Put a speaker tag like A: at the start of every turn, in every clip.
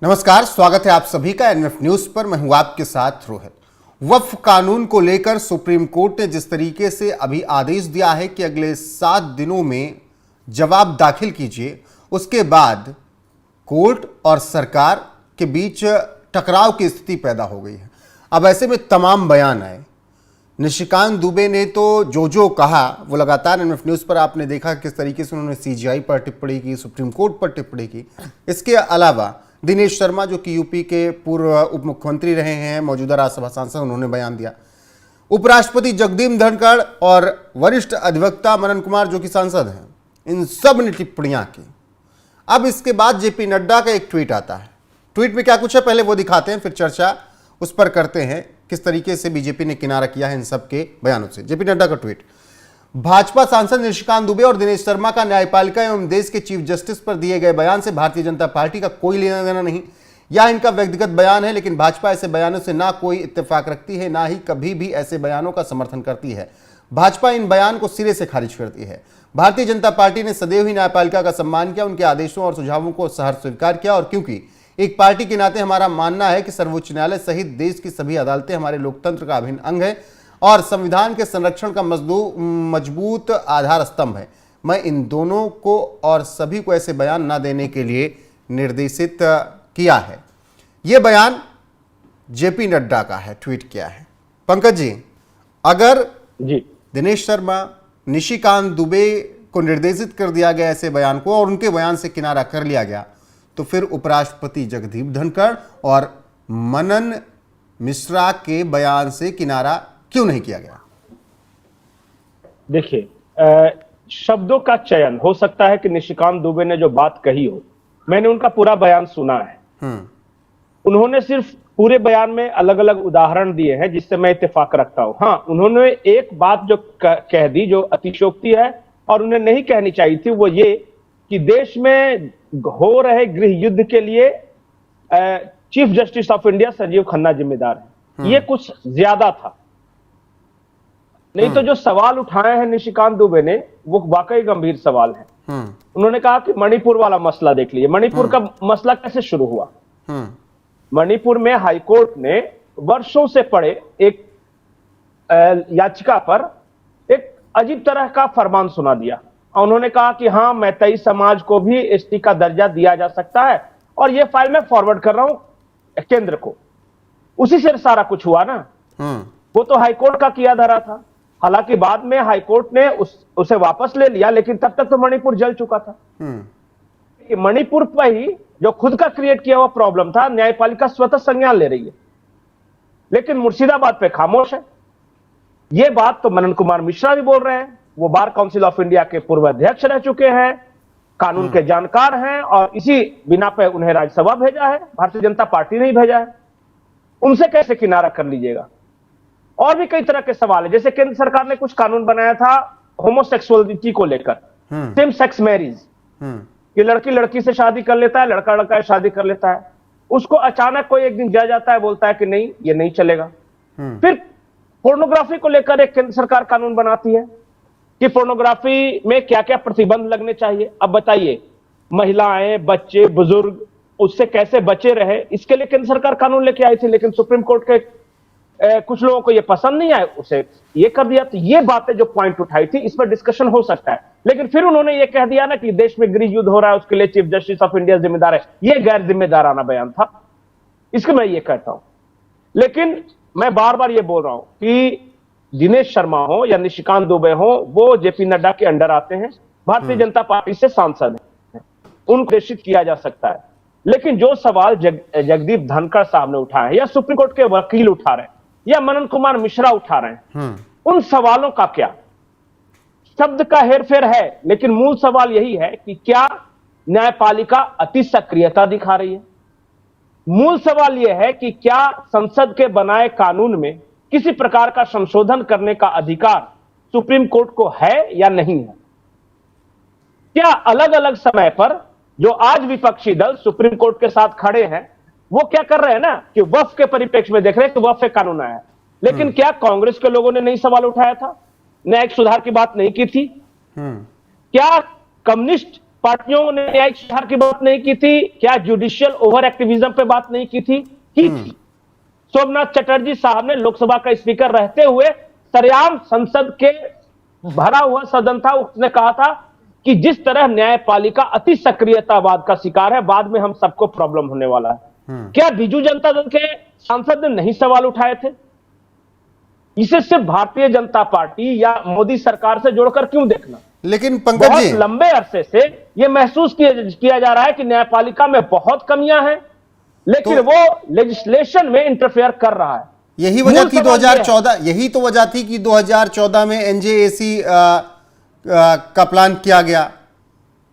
A: नमस्कार, स्वागत है आप सभी का एनएफ न्यूज पर। मैं हूं आपके साथ रोहित। वक्फ कानून को लेकर सुप्रीम कोर्ट ने जिस तरीके से अभी आदेश दिया है कि अगले 7 दिनों में जवाब दाखिल कीजिए, उसके बाद कोर्ट और सरकार के बीच टकराव की स्थिति पैदा हो गई है। अब ऐसे में तमाम बयान आए। निशिकांत दुबे ने तो जो कहा वो लगातार एनएफ न्यूज पर आपने देखा किस तरीके से उन्होंने सीजीआई पर टिप्पणी की, सुप्रीम कोर्ट पर टिप्पणी की। इसके अलावा दिनेश शर्मा जो कि यूपी के पूर्व उप मुख्यमंत्री रहे हैं, मौजूदा राज्यसभा सांसद, उन्होंने बयान दिया। उपराष्ट्रपति जगदीप धनखड़ और वरिष्ठ अधिवक्ता मनन कुमार जो कि सांसद हैं, इन सब ने टिप्पणियां की। अब इसके बाद जेपी नड्डा का एक ट्वीट आता है। ट्वीट में क्या कुछ है पहले वो दिखाते हैं, फिर चर्चा उस पर करते हैं किस तरीके से बीजेपी ने किनारा किया है इन सब के बयानों से। जेपी नड्डा का ट्वीट: भाजपा सांसद निशिकांत दुबे और दिनेश शर्मा का न्यायपालिका एवं देश के चीफ जस्टिस पर दिए गए बयान से भारतीय जनता पार्टी का कोई लेना देना नहीं। यह इनका व्यक्तिगत बयान है, लेकिन भाजपा ऐसे बयानों से ना कोई इत्तेफाक रखती है, ना ही कभी भी ऐसे बयानों का समर्थन करती है। भाजपा इन बयान को सिरे से खारिज करती है। भारतीय जनता पार्टी ने सदैव ही न्यायपालिका का सम्मान किया, उनके आदेशों और सुझावों को सहर्ष स्वीकार किया। और क्योंकि एक पार्टी के नाते हमारा मानना है कि सर्वोच्च न्यायालय सहित देश की सभी अदालतें हमारे लोकतंत्र का अभिन्न अंग है और संविधान के संरक्षण का मजबूत आधार स्तंभ है, मैं इन दोनों को और सभी को ऐसे बयान न देने के लिए निर्देशित किया है। यह बयान जेपी नड्डा का है, ट्वीट किया है। पंकज जी, अगर दिनेश शर्मा, निशिकांत दुबे को निर्देशित कर दिया गया ऐसे बयान को और उनके बयान से किनारा कर लिया गया, तो फिर उपराष्ट्रपति जगदीप धनखड़ और मनन मिश्रा के बयान से किनारा क्यों नहीं किया गया?
B: देखिए, शब्दों का चयन हो सकता है कि निशिकांत दुबे ने जो बात कही हो, मैंने उनका पूरा बयान सुना है। उन्होंने सिर्फ पूरे बयान में अलग अलग उदाहरण दिए हैं जिससे मैं इत्तेफाक रखता हूं। हाँ, उन्होंने एक बात जो कह दी जो अतिशयोक्ति है और उन्हें नहीं कहनी चाहिए थी, वो ये कि देश में हो रहे गृह युद्ध के लिए chief justice of India Sanjeev Khanna जिम्मेदार है। ये कुछ ज्यादा था। नहीं तो जो सवाल उठाए हैं निशिकांत दुबे ने वो वाकई गंभीर सवाल है। उन्होंने कहा कि मणिपुर वाला मसला देख लीजिए। मणिपुर का मसला कैसे शुरू हुआ? मणिपुर में हाईकोर्ट ने वर्षों से पड़े एक याचिका पर एक अजीब तरह का फरमान सुना दिया। उन्होंने कहा कि हाँ, मैतेई समाज को भी एसटी का दर्जा दिया जा सकता है और ये फाइल मैं फॉरवर्ड कर रहा हूं केंद्र को। उसी से सारा कुछ हुआ ना। वो तो हाईकोर्ट का किया धरा था। हालांकि बाद में हाईकोर्ट ने उसे वापस ले लिया, लेकिन तब तक तो मणिपुर जल चुका था। मणिपुर पर ही जो खुद का क्रिएट किया हुआ प्रॉब्लम था, न्यायपालिका स्वतः संज्ञान ले रही है, लेकिन मुर्शिदाबाद पे खामोश है। ये बात तो मनन कुमार मिश्रा भी बोल रहे हैं। वो बार काउंसिल ऑफ इंडिया के पूर्व अध्यक्ष रह चुके हैं, कानून के जानकार हैं और इसी बिना पे उन्हें राज्यसभा भेजा है, भारतीय जनता पार्टी ने ही भेजा है। उनसे कैसे किनारा कर लीजिएगा? और भी कई तरह के सवाल है। जैसे केंद्र सरकार ने कुछ कानून बनाया था होमोसेक्सुअलिटी को लेकर, सेम सेक्स मैरिज, कि लड़की लड़की से शादी कर लेता है, लड़का लड़का से शादी कर लेता है। उसको अचानक कोई एक दिन जज आता है, बोलता है कि नहीं, ये नहीं चलेगा। फिर पोर्नोग्राफी को लेकर एक केंद्र सरकार कानून बनाती है कि पोर्नोग्राफी में क्या क्या प्रतिबंध लगने चाहिए। अब बताइए, महिलाएं, बच्चे, बुजुर्ग उससे कैसे बचे रहे, इसके लिए केंद्र सरकार कानून लेके आई थी, लेकिन सुप्रीम कोर्ट के कुछ लोगों को ये पसंद नहीं आया, उसे ये कर दिया। तो ये बातें जो पॉइंट उठाई थी, इस पर डिस्कशन हो सकता है, लेकिन फिर उन्होंने ये कह दिया ना कि देश में गृह युद्ध हो रहा है, उसके लिए चीफ जस्टिस ऑफ इंडिया जिम्मेदार है। ये गैर जिम्मेदाराना बयान था, इसको मैं ये कहता हूं। लेकिन मैं बार बार ये बोल रहा हूं कि दिनेश शर्मा हो या निशिकांत दुबे हो, वो जेपी नड्डा के अंडर आते हैं, भारतीय जनता पार्टी से सांसद हैं, उनको प्रेषित किया जा सकता है। लेकिन जो सवाल जगदीप धनखड़ साहब ने उठाए हैं या सुप्रीम कोर्ट के वकील उठा रहे हैं या मनन कुमार मिश्रा उठा रहे हैं, उन सवालों का क्या? शब्द का हेरफेर है, लेकिन मूल सवाल यही है कि क्या न्यायपालिका अति सक्रियता दिखा रही है? मूल सवाल यह है कि क्या संसद के बनाए कानून में किसी प्रकार का संशोधन करने का अधिकार सुप्रीम कोर्ट को है या नहीं है? क्या अलग अलग समय पर जो आज विपक्षी दल सुप्रीम कोर्ट के साथ खड़े हैं, वो क्या कर रहे हैं ना कि वक्फ के परिप्रेक्ष्य में देख रहे हैं कि वक्फ कानून आया है, लेकिन क्या कांग्रेस के लोगों ने नहीं सवाल उठाया था, न्यायिक सुधार की बात नहीं की थी? क्या कम्युनिस्ट पार्टियों ने न्यायिक सुधार की बात नहीं की थी? क्या जुडिशियल ओवर एक्टिविज्म पे बात नहीं की थी? की थी। सोमनाथ चटर्जी साहब ने लोकसभा का स्पीकर रहते हुए सरेआम संसद के भरा हुआ सदन था, उसने कहा था कि जिस तरह न्यायपालिका अति सक्रियतावाद का शिकार है, बाद में हम सबको प्रॉब्लम होने वाला है। क्या बीजू जनता दल के सांसद ने नहीं सवाल उठाए थे? इसे सिर्फ भारतीय जनता पार्टी या मोदी सरकार से जोड़कर क्यों देखना?
A: लेकिन पंकज
B: बहुत
A: जी,
B: लंबे अरसे से यह महसूस किया जा रहा है कि न्यायपालिका में बहुत कमियां हैं, लेकिन वो लेजिस्लेशन में इंटरफेयर कर रहा है।
A: यही वजह थी 2014, यही तो वजह थी कि 2014 में एनजेएसी का प्लान किया गया।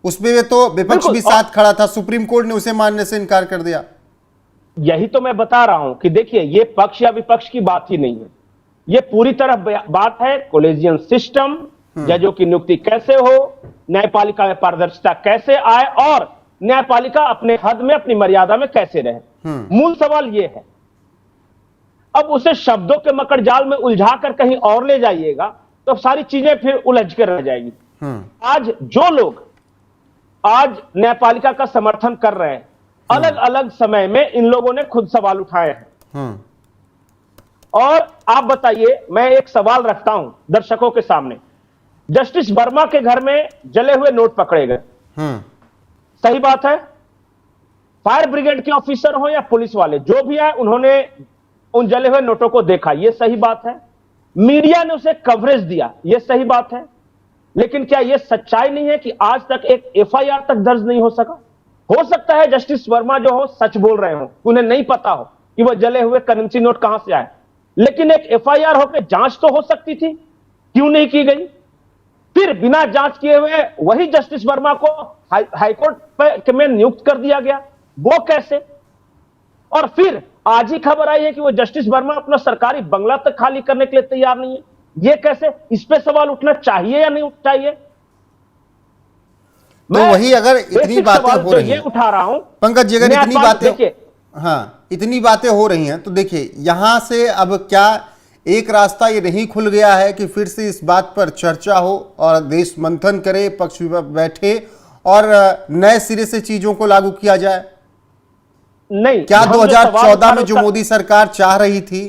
A: उसमें तो विपक्ष भी साथ खड़ा था, सुप्रीम कोर्ट ने उसे मानने से इनकार कर दिया।
B: यही तो मैं बता रहा हूं कि देखिए, ये पक्ष या विपक्ष की बात ही नहीं है, ये पूरी तरह बात है कॉलेजियन सिस्टम, जजों की नियुक्ति कैसे हो, न्यायपालिका में पारदर्शिता कैसे आए और न्यायपालिका अपने हद में, अपनी मर्यादा में कैसे रहे। मूल सवाल यह है। अब उसे शब्दों के मकड़जाल में उलझा कर कहीं और ले जाइएगा तो सारी चीजें फिर उलझ कर रह जाएगी। आज जो लोग आज न्यायपालिका का समर्थन कर रहे हैं, अलग अलग समय में इन लोगों ने खुद सवाल उठाए हैं। और आप बताइए, मैं एक सवाल रखता हूं दर्शकों के सामने। जस्टिस वर्मा के घर में जले हुए नोट पकड़े गए, सही बात है। फायर ब्रिगेड के ऑफिसर हो या पुलिस वाले, जो भी है, उन्होंने उन जले हुए नोटों को देखा, यह सही बात है। मीडिया ने उसे कवरेज दिया, यह सही बात है। लेकिन क्या यह सच्चाई नहीं है कि आज तक एक एफआईआर तक दर्ज नहीं हो सका? हो सकता है जस्टिस वर्मा जो हो सच बोल रहे हो, उन्हें नहीं पता हो कि वह जले हुए करेंसी नोट कहां से आए, लेकिन एक एफआईआर होकर जांच तो हो सकती थी, क्यों नहीं की गई? फिर बिना जांच किए हुए वही जस्टिस वर्मा को हाईकोर्ट में नियुक्त कर दिया गया, वो कैसे? और फिर आज ही खबर आई है कि वो जस्टिस वर्मा अपना सरकारी बंगला तक खाली करने के लिए तैयार नहीं है, ये कैसे? इस पे सवाल उठना चाहिए या नहीं उठना चाहिए?
A: तो वही अगर इतनी बातें हो रही हैं,
B: उठा रहा हूं
A: पंकज जी, अगर इतनी बातें, हाँ, इतनी बातें हो रही हैं, तो देखिए यहां से अब क्या एक रास्ता ये नहीं खुल गया है कि फिर से इस बात पर चर्चा हो और देश मंथन करे, पक्ष विपक्ष बैठे और नए सिरे से चीजों को लागू किया जाए?
B: नहीं,
A: क्या 2014 में जो मोदी सरकार चाह रही थी,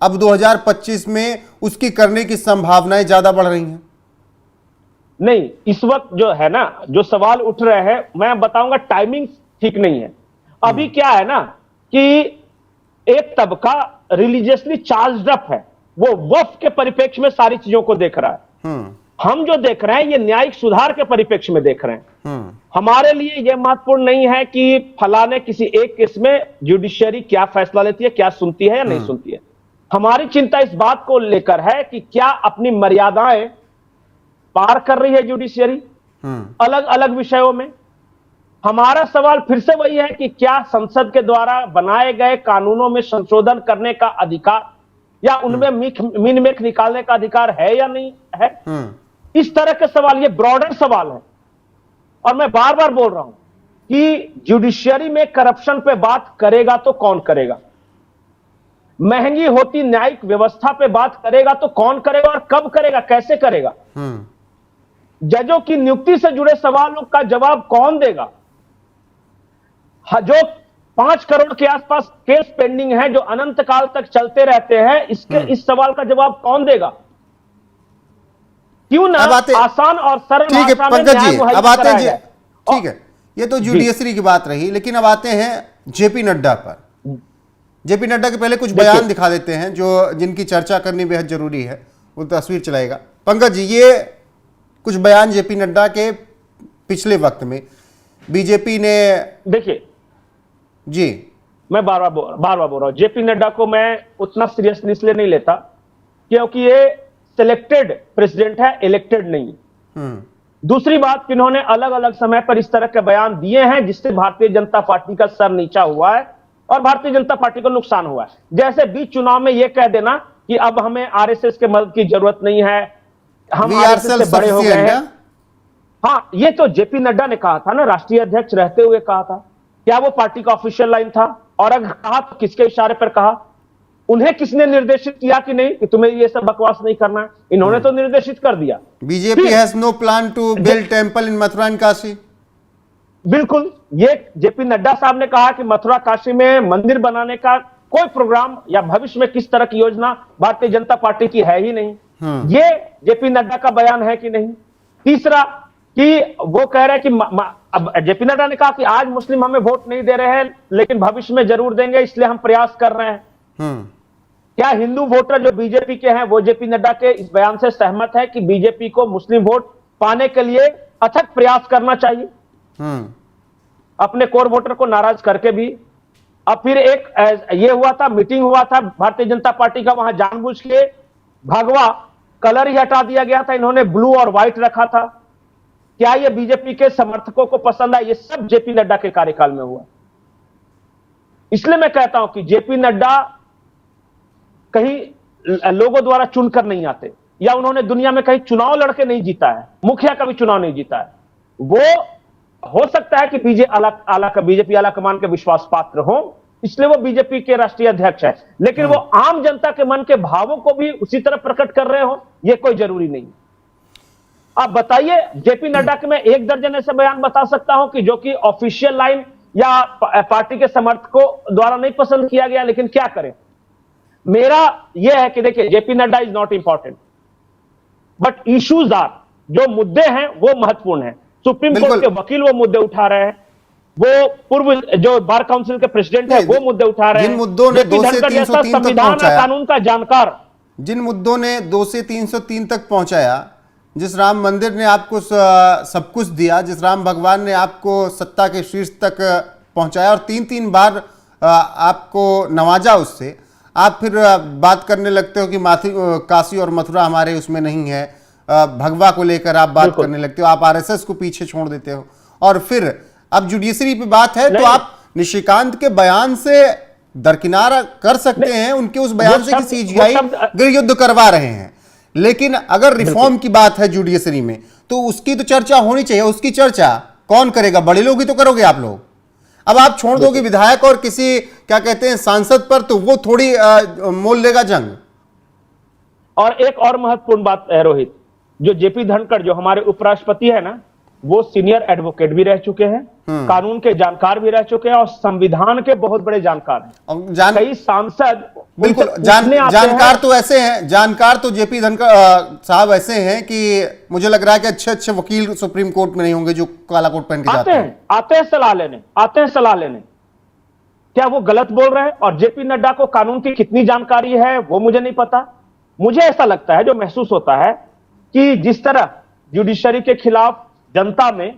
A: अब 2025 में उसकी करने की संभावनाएं ज्यादा बढ़ रही हैं?
B: नहीं, इस वक्त जो है ना, जो सवाल उठ रहे हैं, मैं बताऊंगा टाइमिंग ठीक नहीं है। अभी क्या है ना कि एक तबका रिलीजियसली चार्ज्ड अप है, वो वक्फ के परिप्रेक्ष्य में सारी चीजों को देख रहा है। हम जो देख रहे हैं ये न्यायिक सुधार के परिप्रेक्ष्य में देख रहे हैं। हमारे लिए यह महत्वपूर्ण नहीं है कि फलाने किसी एक केस में जुडिशियरी क्या फैसला लेती है, क्या सुनती है या नहीं सुनती है। हमारी चिंता इस बात को लेकर है कि क्या अपनी मर्यादाएं पार कर रही है जुडिशियरी अलग अलग विषयों में। हमारा सवाल फिर से वही है कि क्या संसद के द्वारा बनाए गए कानूनों में संशोधन करने का अधिकार या उनमें मीन मेख निकालने का अधिकार है या नहीं है। इस तरह के सवाल, ये ब्रॉडर सवाल है। और मैं बार बार बोल रहा हूं कि जुडिशियरी में करप्शन पे बात करेगा तो कौन करेगा, महंगी होती न्यायिक व्यवस्था पे बात करेगा तो कौन करेगा और कब करेगा, कैसे करेगा। जजों की नियुक्ति से जुड़े सवालों का जवाब कौन देगा। जो 5 करोड़ के आसपास केस पेंडिंग है, जो अनंत काल तक चलते रहते हैं, इस सवाल का जवाब कौन देगा? क्यों ना आसान और सरल
A: भाषा में पंकज जी, अब आते हैं, ठीक है, ये तो जुडिशरी की बात रही, लेकिन अब आते हैं जेपी नड्डा पर। जेपी नड्डा के पहले कुछ बयान दिखा देते हैं जो जिनकी चर्चा करनी बेहद जरूरी है। वो तस्वीर चलाएगा पंकज जी, ये कुछ बयान जेपी नड्डा के पिछले वक्त में बीजेपी ने,
B: देखिए
A: जी,
B: मैं बार बार बोल रहा हूं, जेपी नड्डा को मैं उतना सीरियसली इसलिए नहीं लेता क्योंकि ये सिलेक्टेड प्रेसिडेंट है, इलेक्टेड नहीं। दूसरी बात, इन्होंने अलग अलग समय पर इस तरह के बयान दिए हैं जिससे भारतीय जनता पार्टी का सर नीचा हुआ है और भारतीय जनता पार्टी को नुकसान हुआ है। जैसे बीच चुनाव में यह कह देना कि अब हमें आरएसएस के मदद की जरूरत नहीं है, हम आरएसएस से बड़े हो गए हैं। हाँ, ये तो जेपी नड्डा ने कहा था ना, राष्ट्रीय अध्यक्ष रहते हुए कहा था। क्या वो पार्टी का ऑफिशियल लाइन था? और अगर कहा तो किसके इशारे पर कहा? उन्हें किसने निर्देशित किया कि नहीं कि तुम्हें ये सब बकवास नहीं करना है? इन्होंने तो निर्देशित कर दिया।
A: BJP has no plan to build temple in Mathura and Kashi.
B: बिल्कुल, ये जेपी नड्डा साहब ने कहा कि मथुरा काशी में मंदिर बनाने का कोई प्रोग्राम या भविष्य में किस तरह की योजना भारतीय जनता पार्टी की है ही नहीं। ये जेपी नड्डा का बयान है कि नहीं। तीसरा कि वो कह रहे हैं कि अब जेपी नड्डा ने कहा कि आज मुस्लिम हमें वोट नहीं दे रहे हैं लेकिन भविष्य में जरूर देंगे, इसलिए हम प्रयास कर रहे हैं। क्या हिंदू वोटर जो बीजेपी के हैं वो जेपी नड्डा के इस बयान से सहमत है कि बीजेपी को मुस्लिम वोट पाने के लिए अथक प्रयास करना चाहिए, अपने कोर वोटर को नाराज करके भी। अब फिर एक ये हुआ था, मीटिंग हुआ था भारतीय जनता पार्टी का, वहां जानबूझ के भगवा कलर ही हटा दिया गया था, इन्होंने ब्लू और व्हाइट रखा था। क्या ये बीजेपी के समर्थकों को पसंद आया? ये सब जेपी नड्डा के कार्यकाल में हुआ। इसलिए मैं कहता हूं कि जेपी नड्डा कहीं लोगों द्वारा चुनकर नहीं आते, या उन्होंने दुनिया में कहीं चुनाव लड़के नहीं जीता है, मुखिया का भी चुनाव नहीं जीता है। वो हो सकता है कि बीजेपी आला कमान के विश्वास पात्र हो, इसलिए वो बीजेपी के राष्ट्रीय अध्यक्ष है, लेकिन वो आम जनता के मन के भावों को भी उसी तरह प्रकट कर रहे हो, ये कोई जरूरी नहीं। आप बताइए, जेपी नड्डा के मैं 1 दर्जन ऐसे बयान बता सकता हूं कि जो कि ऑफिशियल लाइन या पार्टी के समर्थकों द्वारा नहीं पसंद किया गया, लेकिन क्या करें। मेरा यह है कि देखिए, JP Nadda is not important but issues are, जो मुद्दे हैं वो महत्वपूर्ण हैं। सुप्रीम कोर्ट के वकील वो मुद्दे उठा रहे हैं, वो पूर्व जो बार काउंसिल के प्रेसिडेंट है वो मुद्दे उठा रहे हैं।
A: जिन मुद्दों ने 2 से 303 तक पहुंचाया,
B: कानून का जानकार,
A: जिन मुद्दों ने 2 से 303 तक पहुंचाया, जिस राम मंदिर ने आपको सब कुछ दिया, जिस राम भगवान ने आपको सत्ता के शीर्ष तक पहुंचाया और 3-3 बार आपको नवाजा, उससे आप फिर बात करने लगते हो कि काशी और मथुरा हमारे उसमें नहीं है। भगवा को लेकर आप बात करने लगते हो, आप आरएसएस को पीछे छोड़ देते हो, और फिर अब जुडिशरी पे बात है तो आप निशिकांत के बयान से दरकिनार कर सकते हैं, उनके उस बयान से कि सीजीआई गृह युद्ध करवा रहे हैं, लेकिन अगर रिफॉर्म की बात है जुडिशरी में तो उसकी तो चर्चा होनी चाहिए। उसकी चर्चा कौन करेगा? बड़े लोग ही तो करोगे आप लोग। अब आप छोड़ दोगे विधायक और किसी क्या कहते हैं सांसद पर, तो वो थोड़ी मोल लेगा जंग।
B: और एक और महत्वपूर्ण बात है रोहित, जो जेपी धनखड़ जो हमारे उपराष्ट्रपति है ना, वो सीनियर एडवोकेट भी रह चुके हैं, कानून के जानकार भी रह चुके हैं और संविधान के बहुत बड़े जानकार हैं। कई सांसद
A: बिल्कुल जानकार तो ऐसे हैं, जानकार तो जेपी धनखड़ साहब ऐसे हैं कि मुझे लग रहा है कि अच्छे वकील सुप्रीम कोर्ट में नहीं होंगे जो काला कोट पहन के जाते हैं।
B: आते हैं सलाह लेने। क्या वो गलत बोल रहे हैं? और जेपी नड्डा को कानून की कितनी जानकारी है वो मुझे नहीं पता। मुझे ऐसा लगता है, जो महसूस होता है कि जिस तरह जुडिशरी के खिलाफ जनता में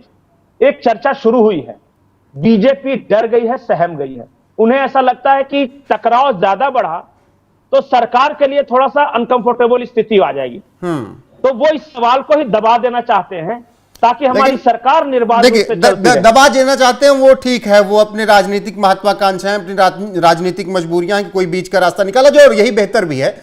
B: एक चर्चा शुरू हुई है, बीजेपी डर गई है, सहम गई है। उन्हें ऐसा लगता है कि टकराव ज्यादा बढ़ा तो सरकार के लिए थोड़ा सा अनकंफर्टेबल स्थिति आ जाएगी, तो वो इस सवाल को ही दबा देना चाहते हैं ताकि हमारी सरकार निर्बाध रूप से चलती रहे।
A: दबा देना चाहते हैं वो ठीक है, वो अपनी राजनीतिक महत्वाकांक्षाएं, अपनी राजनीतिक मजबूरियां, कोई बीच का रास्ता निकाला जाए, और यही बेहतर भी है।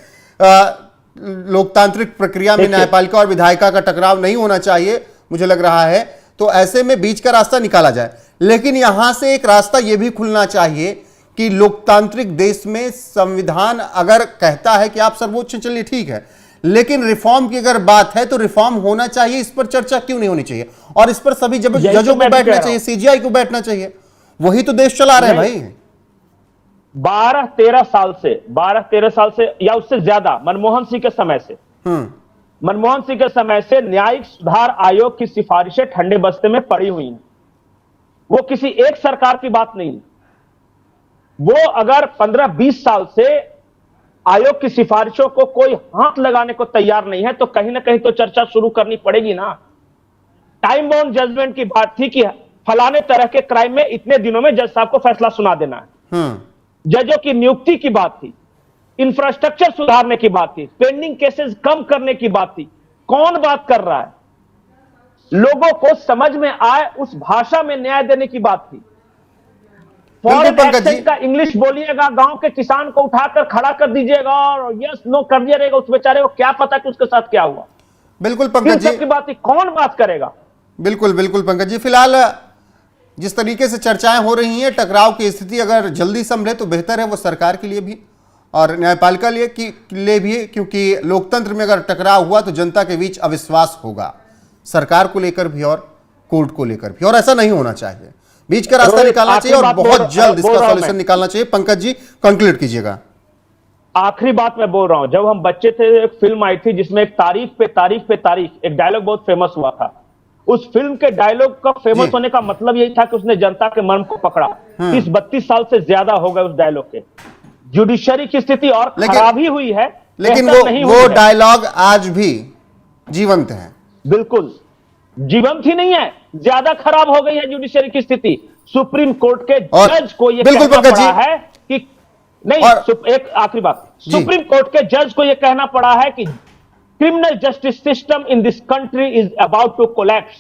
A: लोकतांत्रिक प्रक्रिया में न्यायपालिका और विधायिका का टकराव नहीं होना चाहिए, मुझे लग रहा है, तो ऐसे में बीच का रास्ता निकाला जाए। लेकिन यहां से एक रास्ता यह भी खुलना चाहिए कि लोकतांत्रिक देश में संविधान अगर कहता है कि आप सर्वोच्च, चलिए ठीक है, लेकिन रिफॉर्म की अगर बात है तो रिफॉर्म होना चाहिए। इस पर चर्चा क्यों नहीं होनी चाहिए? और इस पर सभी जजों को बैठना चाहिए, सीजीआई को बैठना चाहिए। वही तो देश चला रहे हैं भाई।
B: 12-13 साल से या उससे ज्यादा मनमोहन सिंह के समय से न्यायिक सुधार आयोग की सिफारिशें ठंडे बस्ते में पड़ी हुई हैं। वो किसी एक सरकार की बात नहीं है। वो अगर 15-20 साल से आयोग की सिफारिशों को कोई हाथ लगाने को तैयार नहीं है तो कहीं ना कहीं तो चर्चा शुरू करनी पड़ेगी ना। टाइम बाउंड जजमेंट की बात थी कि फलाने तरह के क्राइम में इतने दिनों में जज साहब को फैसला सुना देना है। जजों की नियुक्ति की बात थी, इंफ्रास्ट्रक्चर सुधारने की बात थी, पेंडिंग केसेस कम करने की बात थी। कौन बात कर रहा है? लोगों को समझ में आए उस भाषा में न्याय देने की बात थी। फॉरेन एक्सेंट का इंग्लिश बोलिएगा, गांव के किसान को उठाकर खड़ा कर दीजिएगा और यस नो कर दिया रहेगा, उस बेचारे को क्या पता कि उसके साथ क्या हुआ।
A: बिल्कुल पंकज जी,
B: की बात थी, कौन बात करेगा?
A: बिल्कुल पंकज जी, फिलहाल जिस तरीके से चर्चाएं हो रही हैं, टकराव की स्थिति अगर जल्दी संभले तो बेहतर है, वो सरकार के लिए भी और न्यायपालिका के लिए भी, क्योंकि लोकतंत्र में अगर टकराव हुआ तो जनता के बीच अविश्वास होगा, सरकार को लेकर भी और कोर्ट को लेकर भी, और ऐसा नहीं होना चाहिए। बीच का रास्ता
B: रोहित,
A: निकालना चाहिए और
B: आखिरी बात
A: बहुत
B: बोल
A: जल्द इसका
B: रहा हूं
A: सॉल्यूशन
B: मैं।
A: निकालना चाहिए। पंकज जी कंक्लूड कीजिएगा।
B: आखिरी बात मैं बोल रहा हूं, जब हम बच्चे थे एक फिल्म आई थी जिसमें एक तारीख पे तारीख पे तारीख, एक डायलॉग बहुत फेमस हुआ था। उस फिल्म के डायलॉग का फेमस
A: जी।
B: होने का मतलब यही था कि उसने जनता के मर्म को पकड़ा। 30-32 साल से ज्यादा हो गए उस डायलॉग के। जुडिशरी की स्थिति और खराब ही हुई है,
A: लेकिन
B: बेहतर नहीं हुई
A: वो
B: है।
A: डायलॉग आज भी जीवंत है।
B: बिल्कुल जीवंत ही नहीं है, ज्यादा खराब हो गई है जुडिशरी की स्थिति। सुप्रीम कोर्ट के
A: और
B: जज को यह
A: बिल्कुल
B: कहना
A: पंकज
B: पड़ा
A: जी।
B: है कि नहीं,
A: और
B: एक आखिरी बात,
A: जी।
B: सुप्रीम कोर्ट के जज को यह कहना पड़ा है कि criminal justice system in this country is about to collapse.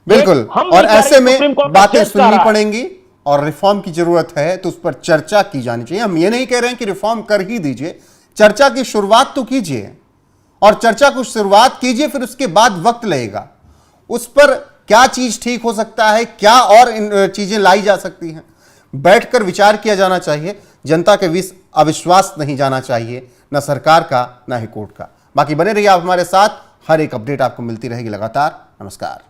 A: बिल्कुल,
B: हम
A: और
B: नहीं कह रहे,
A: ऐसे में
B: सुप्रीम कोर्ट का
A: बातें
B: जज कह
A: सुननी
B: रहा है।
A: पड़ेंगी और रिफॉर्म की जरूरत है तो उस पर चर्चा की जानी चाहिए। हम ये नहीं कह रहे हैं कि रिफॉर्म कर ही दीजिए, चर्चा की शुरुआत तो कीजिए, और चर्चा को शुरुआत कीजिए, फिर उसके बाद वक्त लगेगा उस पर क्या चीज ठीक हो सकता है, क्या और चीजें लाई जा सकती हैं, बैठकर विचार किया जाना चाहिए। जनता के बीच अविश्वास नहीं जाना चाहिए, न सरकार का न ही कोर्ट का। बाकी बने रहिए आप हमारे साथ, हर एक अपडेट आपको मिलती रहेगी लगातार। नमस्कार।